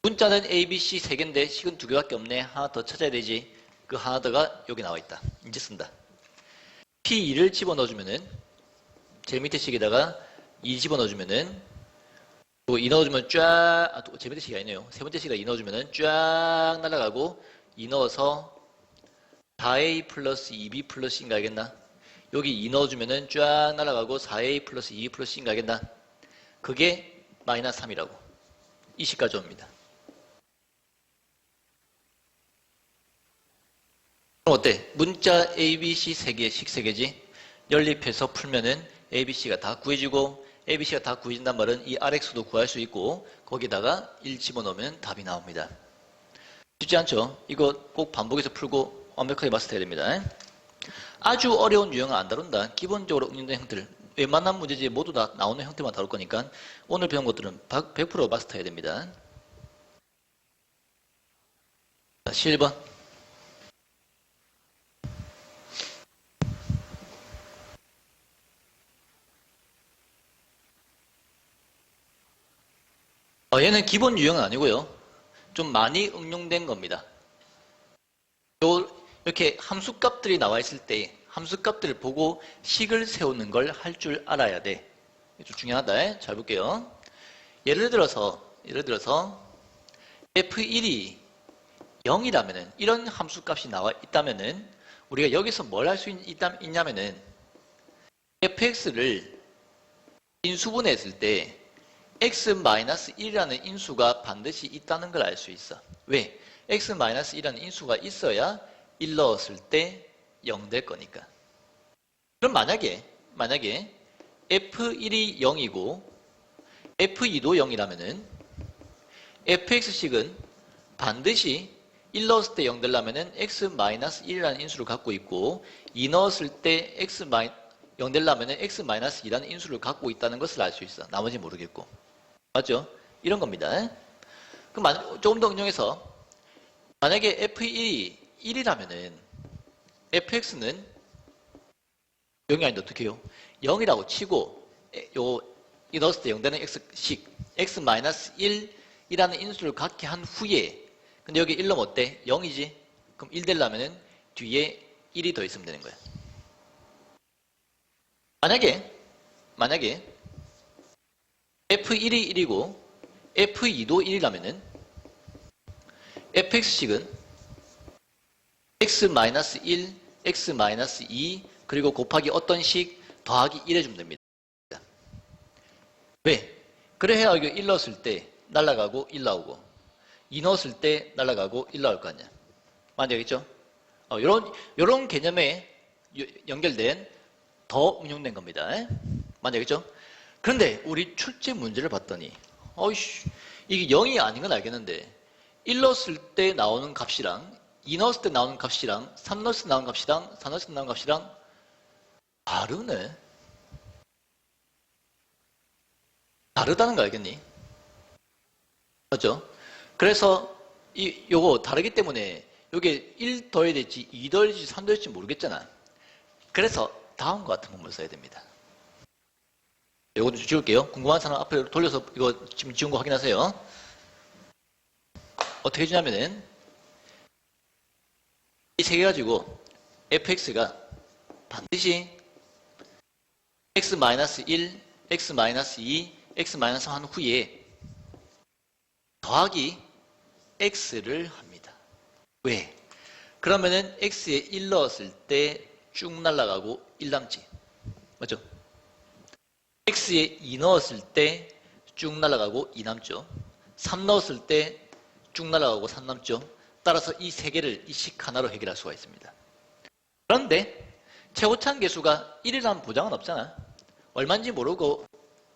문자는 A, B, C 3개인데 식은 2개밖에 없네. 하나 더 찾아야 되지. 그 하나 더가 여기 나와 있다. 이제 쓴다. P2를 집어넣어주면은 제일 밑에 식에다가 2 집어넣어주면은 또 2 넣어주면 쫙, 제일 밑에 식이 아니네요. 세 번째 식에 2 넣어주면은 쫙 날아가고 2 넣어서 4A 플러스 2B 플러스 C인가 알겠나? 여기 2 넣어주면은 쫙 날아가고 4A 플러스 2B 플러스 C인가 알겠나? 그게 마이너스 3이라고. 이 식까지 옵니다. 그럼 어때? 문자 A, B, C 3개, 식 3개지? 연립해서 풀면은 A, B, C가 다 구해지고 A, B, C가 다 구해진단 말은 이 RX도 구할 수 있고 거기다가 1 집어넣으면 답이 나옵니다. 쉽지 않죠? 이거 꼭 반복해서 풀고 완벽하게 마스터해야 됩니다. 아주 어려운 유형은 안 다룬다. 기본적으로 응용된 형태를 웬만한 문제지 모두 다 나오는 형태만 다룰 거니까 오늘 배운 것들은 100% 마스터해야 됩니다. 자, 11번. 얘는 기본 유형은 아니고요. 좀 많이 응용된 겁니다. 이렇게 함수값들이 나와 있을 때 함수값들을 보고 식을 세우는 걸 할 줄 알아야 돼. 좀 중요하다. 잘 볼게요. 예를 들어서 F1이 0이라면은 이런 함수값이 나와 있다면은 우리가 여기서 뭘 할 수 있냐면은 fx를 인수분해했을 때 x-1이라는 인수가 반드시 있다는 걸 알 수 있어. 왜? x-1이라는 인수가 있어야 1 넣었을 때 0 될 거니까. 그럼 만약에 f1이 0이고 f2도 0이라면은 fx식은 반드시 1 넣었을 때 0 되려면은 x-1이라는 인수를 갖고 있고 2 넣었을 때 0 되려면은 x-2라는 인수를 갖고 있다는 것을 알 수 있어. 나머지 모르겠고. 맞죠? 이런 겁니다. 그럼 조금 더 응용해서 만약에 f1이 1이라면은 fx는 0이 아닌데 어떻게 해요? 0이라고 치고 이 넣었을 때 0 되는 x식 x-1이라는 인수를 갖게 한 후에 근데 여기 1 넣으면 어때? 0이지? 그럼 1 되려면은 뒤에 1이 더 있으면 되는 거야. 만약에 F1이 1이고 F2도 1이라면은 fx식은 x-1, x-2 그리고 곱하기 어떤 식 더하기 1 해주면 됩니다. 왜? 그래야 이거 1 넣었을 때 날아가고 1 나오고 2 넣었을 때 날아가고 1 나올 거 아니야. 맞겠죠? 요런 개념에 연결된 더 응용된 겁니다. 맞겠죠? 그런데 우리 출제 문제를 봤더니 이게 0이 아닌 건 알겠는데 1 넣었을 때 나오는 값이랑 2 넣었을 때 나오는 값이랑 3 넣었을 때 나오는 값이랑 4 넣었을 때 나오는 값이랑 다르네. 다르다는 거 알겠니? 맞죠? 그래서 요거 다르기 때문에 요게 1 더해야 될지 2 더해야 될지 3 더해야 될지 모르겠잖아. 그래서 다음과 같은 방법을 써야 됩니다. 요거 좀 지울게요. 궁금한 사람 앞에 돌려서 이거 지금 지운 거 확인하세요. 어떻게 해주냐면은 이 세 개 가지고 fx가 반드시 x-1, x-2, x-3 한 후에 더하기 x를 합니다. 왜? 그러면은 x에 1 넣었을 때 쭉 날아가고 1 남지. 맞죠? x에 2 넣었을 때 쭉 날아가고 2 남죠. 3 넣었을 때 쭉 날아가고 3 남죠. 따라서 이 세 개를 이 식 하나로 해결할 수가 있습니다. 그런데 최고차항 계수가 1이라는 보장은 없잖아. 얼마인지 모르고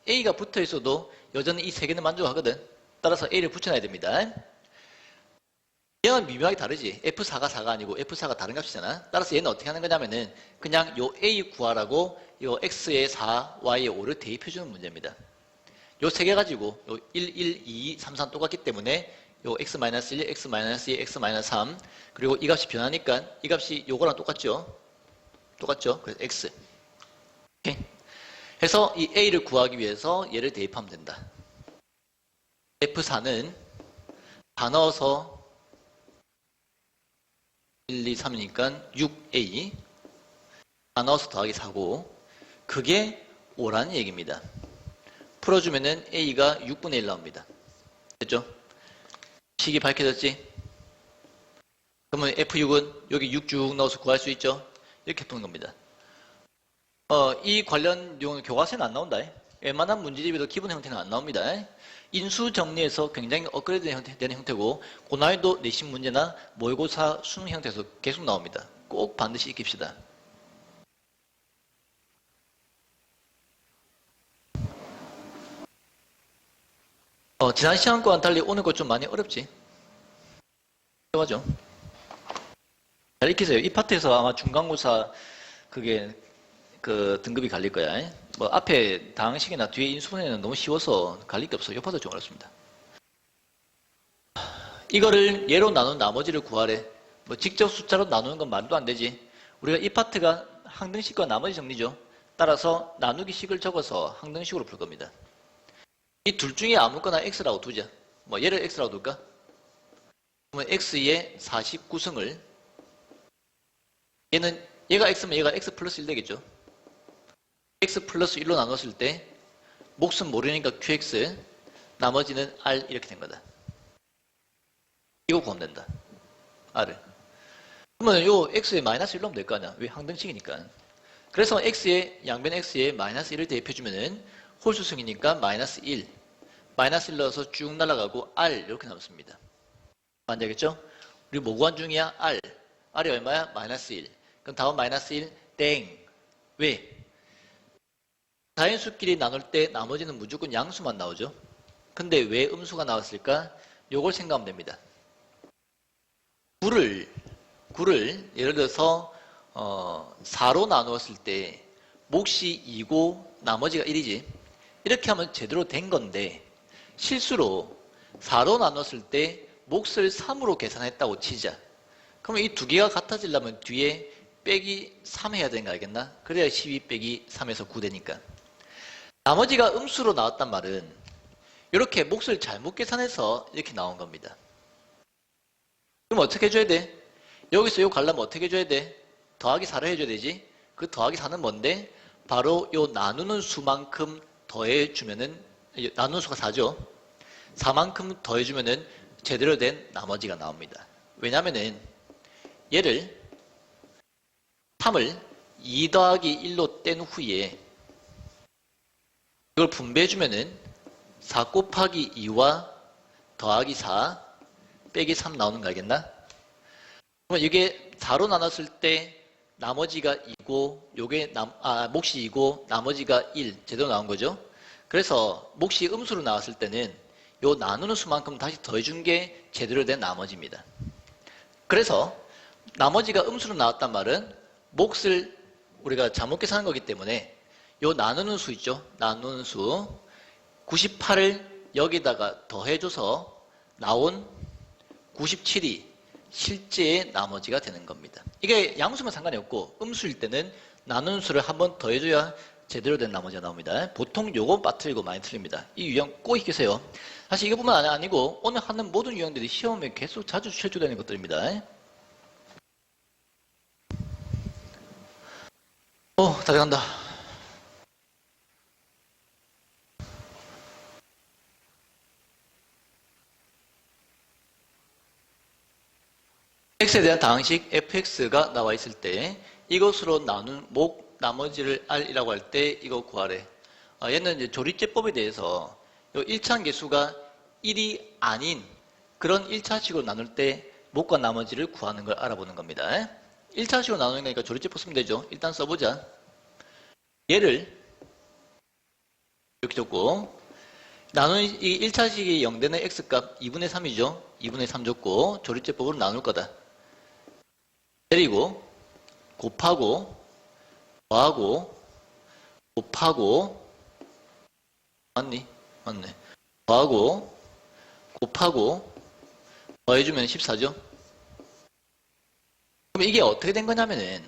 a가 붙어 있어도 여전히 이 세 개는 만족하거든. 따라서 a를 붙여놔야 됩니다. 얘는 미묘하게 다르지. f4가 4가 아니고 f4가 다른 값이잖아. 따라서 얘는 어떻게 하는 거냐면은 그냥 요 a 구하라고 요 x에 4, y에 5를 대입해주는 문제입니다. 요 세 개 가지고 요 1, 1, 2, 3, 4 똑같기 때문에 요 x-1, x-2, x-3 그리고 이 값이 변하니까 이 값이 요거랑 똑같죠? 똑같죠? 그래서 x 오케이? 해서 이 A를 구하기 위해서 얘를 대입하면 된다. F4는 다 넣어서 1, 2, 3이니까 6A 다 넣어서 더하기 4고 그게 5라는 얘기입니다. 풀어주면은 A가 6분의 1 나옵니다. 됐죠? 식이 밝혀졌지? 그러면 F6은 여기 6 쭉 넣어서 구할 수 있죠? 이렇게 푸는 겁니다. 이 관련 용어는 교과서에는 안 나온다. 웬만한 문제집에도 기본 형태는 안 나옵니다. 인수 정리에서 굉장히 업그레이드 되는 형태고 고난이도 내신 문제나 모의고사 수능 형태에서 계속 나옵니다. 꼭 반드시 익힙시다. 지난 시간과는 달리 오늘 거 좀 많이 어렵지? 맞죠? 잘 익히세요. 이 파트에서 아마 중간고사 그게 그 등급이 갈릴 거야. 뭐 앞에 다항식이나 뒤에 인수분해는 너무 쉬워서 갈릴 게 없어. 요 파트 좀 어렵습니다. 이거를 예로 나눈 나머지를 구하래. 뭐 직접 숫자로 나누는 건 말도 안 되지. 우리가 이 파트가 항등식과 나머지 정리죠. 따라서 나누기 식을 적어서 항등식으로 풀 겁니다. 이 둘 중에 아무거나 x라고 두자. 뭐 얘를 x라고 둘까? 그러면 x의 49승을 얘가 x면 얘가 x 플러스 1 되겠죠. x 플러스 1로 나눴을 때 몫은 모르니까 qx 나머지는 r 이렇게 된 거다. 이거 구하면 된다. r을. 그러면 요 x에 마이너스 1로 하면 될 거 아니야. 왜? 항등식이니까. 그래서 x에 양변 x에 마이너스 1을 대입해주면은 홀수승이니까 마이너스 1. 마이너스 1 넣어서 쭉 날아가고 r 이렇게 남습니다. 맞겠죠? 우리 뭐 구한 중이야? r. r이 얼마야? 마이너스 1. 그럼 다음 마이너스 1 땡. 왜? 다인수끼리 나눌 때 나머지는 무조건 양수만 나오죠. 근데 왜 음수가 나왔을까? 요걸 생각하면 됩니다. 9를 예를 들어서 4로 나누었을 때 몫이 2고 나머지가 1이지. 이렇게 하면 제대로 된 건데 실수로 4로 나눴을 때 몫을 3으로 계산했다고 치자. 그러면 이 두 개가 같아지려면 뒤에 빼기 3 해야 되는 거 알겠나? 그래야 12 빼기 3에서 9 되니까. 나머지가 음수로 나왔단 말은 이렇게 몫을 잘못 계산해서 이렇게 나온 겁니다. 그럼 어떻게 해줘야 돼? 여기서 요 가려면 어떻게 해줘야 돼? 더하기 4를 해줘야 되지? 그 더하기 4는 뭔데? 바로 요 나누는 수만큼 더해주면은, 나누는 수가 4죠? 4만큼 더해주면은 제대로 된 나머지가 나옵니다. 왜냐면은 얘를 3을 2 더하기 1로 뗀 후에 이걸 분배해주면은 4 곱하기 2와 더하기 4 빼기 3 나오는 거 알겠나? 그러면 이게 4로 나눴을 때 나머지가 2고 요게 몫이 2고 나머지가 1 제대로 나온 거죠. 그래서 몫이 음수로 나왔을 때는 요 나누는 수만큼 다시 더해준 게 제대로 된 나머지입니다. 그래서 나머지가 음수로 나왔단 말은 몫을 우리가 잘못 계산한 거기 때문에 요 나누는 수 있죠. 나누는 수 98을 여기다가 더해줘서 나온 97이 실제의 나머지가 되는 겁니다. 이게 양수면 상관이 없고 음수일 때는 나누는 수를 한번 더해줘야 제대로 된 나머지가 나옵니다. 보통 요거 빠뜨리고 많이 틀립니다. 이 유형 꼭 익히세요. 사실 이것뿐만 아니고 오늘 하는 모든 유형들이 시험에 계속 자주 출제되는 것들입니다. 다 돼간다. x에 대한 다항식 fx가 나와 있을 때 이것으로 나눈 나머지를 r이라고 할 때 이거 구하래. 얘는 이제 조리제법에 대해서 1차항 계수가 1이 아닌 그런 1차식으로 나눌 때 몫과 나머지를 구하는 걸 알아보는 겁니다. 1차식으로 나누는 거니까 조리제법 쓰면 되죠. 일단 써보자. 얘를 이렇게 줬고 나누는 이 1차식이 0되는 x값 2분의 3이죠. 2분의 3 줬고 조리제법으로 나눌 거다. 때리고 곱하고 더하고 곱하고 맞니? 맞네. 더하고 곱하고 더해주면 14죠. 그럼 이게 어떻게 된 거냐면은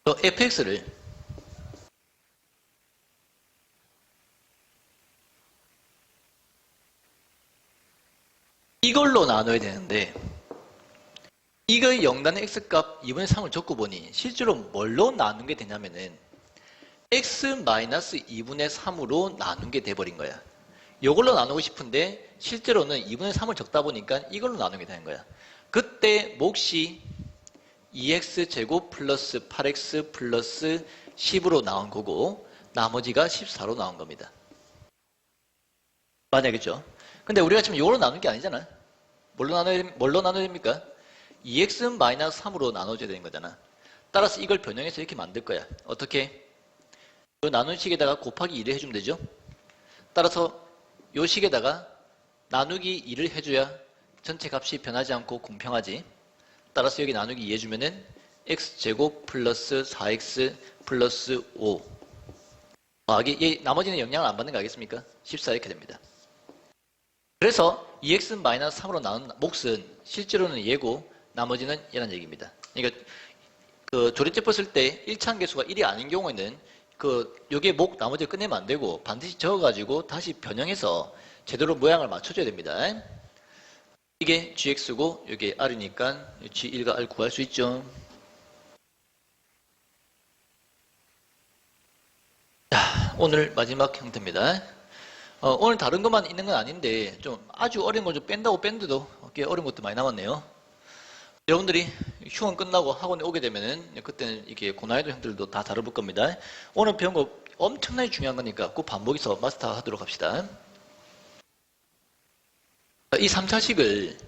fx를 이걸로 나눠야 되는데 이거의 0단의 x값 2분의 3을 적고 보니 실제로 뭘로 나눈 게 되냐면은 x-2분의 3으로 나눈 게 돼버린 거야. 이걸로 나누고 싶은데 실제로는 2분의 3을 적다 보니까 이걸로 나누게 되는 거야. 그때 몫이 2x제곱 플러스 8x 플러스 10으로 나온 거고 나머지가 14로 나온 겁니다. 맞아겠죠? 근데 우리가 지금 이걸로 나눈 게 아니잖아. 뭘로 나눠야 됩니까? 2x-3으로 나눠줘야 되는 거잖아. 따라서 이걸 변형해서 이렇게 만들 거야. 어떻게? 이 나눈 식에다가 곱하기 2를 해주면 되죠? 따라서 이 식에다가 나누기 2를 해줘야 전체 값이 변하지 않고 공평하지. 따라서 여기 나누기 2 해주면은 x제곱 플러스 4x 플러스 5 이게 나머지는 영향을 안 받는 거 알겠습니까? 14 이렇게 됩니다. 그래서 2x-3으로 나눈 몫은 실제로는 얘고 나머지는 얘란 얘기입니다. 그러니까 그 조리제법 쓸 때 1차항 계수가 1이 아닌 경우에는 요게 목 나머지 끝내면 안 되고 반드시 적어가지고 다시 변형해서 제대로 모양을 맞춰줘야 됩니다. 이게 gx고 이게 r이니까 g1과 r 구할 수 있죠. 자, 오늘 마지막 형태입니다. 오늘 다른 것만 있는 건 아닌데 좀 아주 어려운 걸 좀 뺀다고 뺀데도 꽤 어려운 것도 많이 남았네요. 여러분들이 휴원 끝나고 학원에 오게 되면은 그때는 이게 고난이도 형들도 다 다뤄볼 겁니다. 오늘 배운 거 엄청나게 중요한 거니까 꼭 반복해서 마스터하도록 합시다. 이 3차식을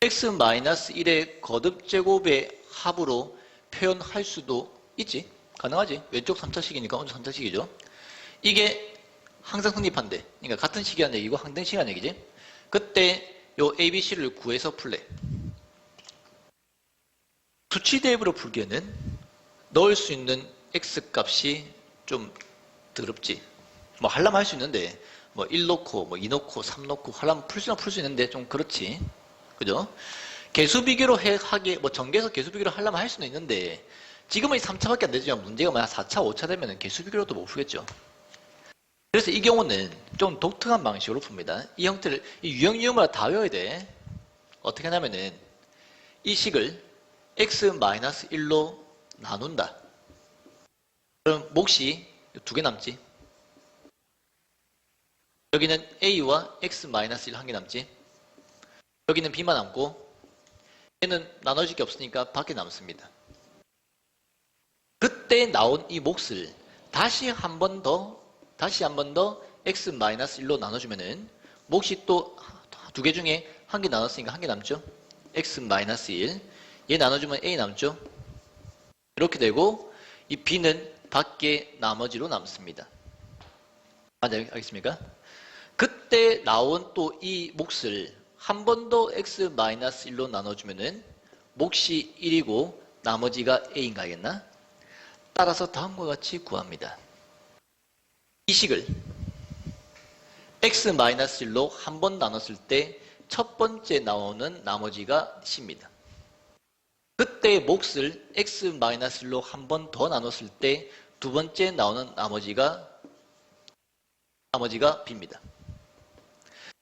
x-1의 거듭제곱의 합으로 표현할 수도 있지. 가능하지. 왼쪽 3차식이니까 오른쪽 3차식이죠. 이게 항상 성립한대. 그러니까 같은 식이란 얘기고 항등 식이란 얘기지. 그때 요 ABC를 구해서 풀래. 수치 대입으로 풀기에는 넣을 수 있는 x값이 좀 더럽지. 뭐 하려면 할 수 있는데 뭐 1 넣고 뭐 2 넣고 3 넣고 하려면 풀 수 있는데 좀 그렇지. 그죠? 개수 비교로 뭐 전개해서 개수 비교로 하려면 할 수는 있는데 지금은 이 3차밖에 안 되지만 문제가 만약 4차, 5차 되면 개수 비교로도 못 풀겠죠. 그래서 이 경우는 좀 독특한 방식으로 풉니다. 이 형태를 이 유형마다 다 외워야 돼. 어떻게 하냐면은 이 식을 x-1로 나눈다. 그럼 몫이 두 개 남지. 여기는 a와 x-1 한 개 남지. 여기는 b만 남고 얘는 나눠질 게 없으니까 밖에 남습니다. 그때 나온 이 몫을 다시 한 번 더 x-1로 나눠주면은 몫이 또 두 개 중에 한 개 나눴으니까 한 개 남죠. x-1 얘 나눠주면 a 남죠. 이렇게 되고 이 b는 밖에 나머지로 남습니다. 알겠습니까? 그때 나온 또 이 몫을 한 번 더 x-1로 나눠주면은 몫이 1이고 나머지가 a인가 하겠나? 따라서 다음과 같이 구합니다. 이 식을 x-1로 한 번 나눴을 때 첫 번째 나오는 나머지가 c입니다. 그때 몫을 x-1로 한 번 더 나눴을 때 두 번째 나오는 나머지가 b입니다.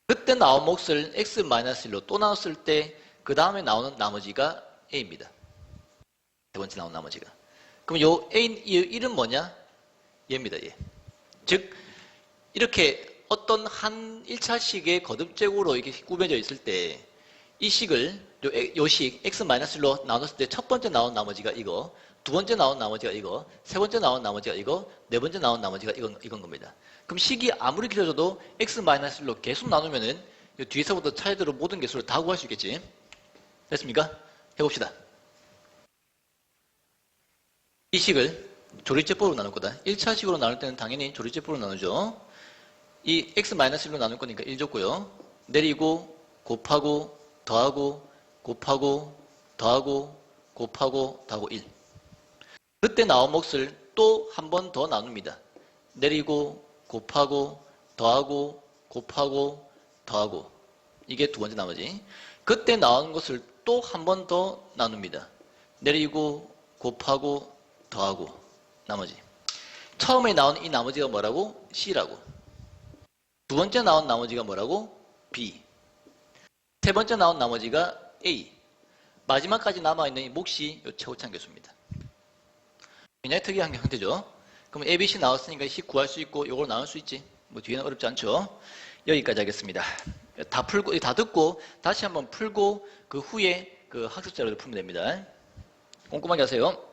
그때 나온 몫을 x-1로 또 나눴을 때 그 다음에 나오는 나머지가 a입니다. 세 번째 나온 나머지가. 그럼 요 a, 이 1은 뭐냐? 얘입니다. 얘. 즉 이렇게 어떤 한 1차식의 거듭제곱으로 이렇게 꾸며져 있을 때 이 식을 요 식 x-1로 나눴을 때 첫 번째 나온 나머지가 이거, 두 번째 나온 나머지가 이거, 세 번째 나온 나머지가 이거, 네 번째 나온 나머지가 이건 겁니다. 그럼 식이 아무리 길어져도 x-1로 계속 나누면은 뒤에서부터 차례대로 모든 개수를 다 구할 수 있겠지. 됐습니까? 해봅시다. 이 식을 조리제법으로 나눌 거다. 1차식으로 나눌 때는 당연히 조리제법으로 나누죠. 이 x-1로 나눌 거니까 1 줬고요. 내리고 곱하고 더하고 곱하고 더하고 곱하고 더하고 1. 그때 나온 몫을 또 한 번 더 나눕니다. 내리고 곱하고 더하고 곱하고 더하고 이게 두 번째 나머지. 그때 나온 것을 또 한 번 더 나눕니다. 내리고 곱하고 더하고 나머지. 처음에 나온 이 나머지가 뭐라고? C라고. 두 번째 나온 나머지가 뭐라고? B. 세 번째 나온 나머지가 A. 마지막까지 남아있는 이 몫이 이 최고차항 계수입니다. 굉장히 특이한 형태죠. 그럼 A, B, C 나왔으니까 C 구할 수 있고 이걸 나눌 수 있지. 뭐 뒤에는 어렵지 않죠. 여기까지 하겠습니다. 다 풀고, 다 듣고 다시 한번 풀고 그 후에 그 학습 자료를 풀면 됩니다. 꼼꼼하게 하세요.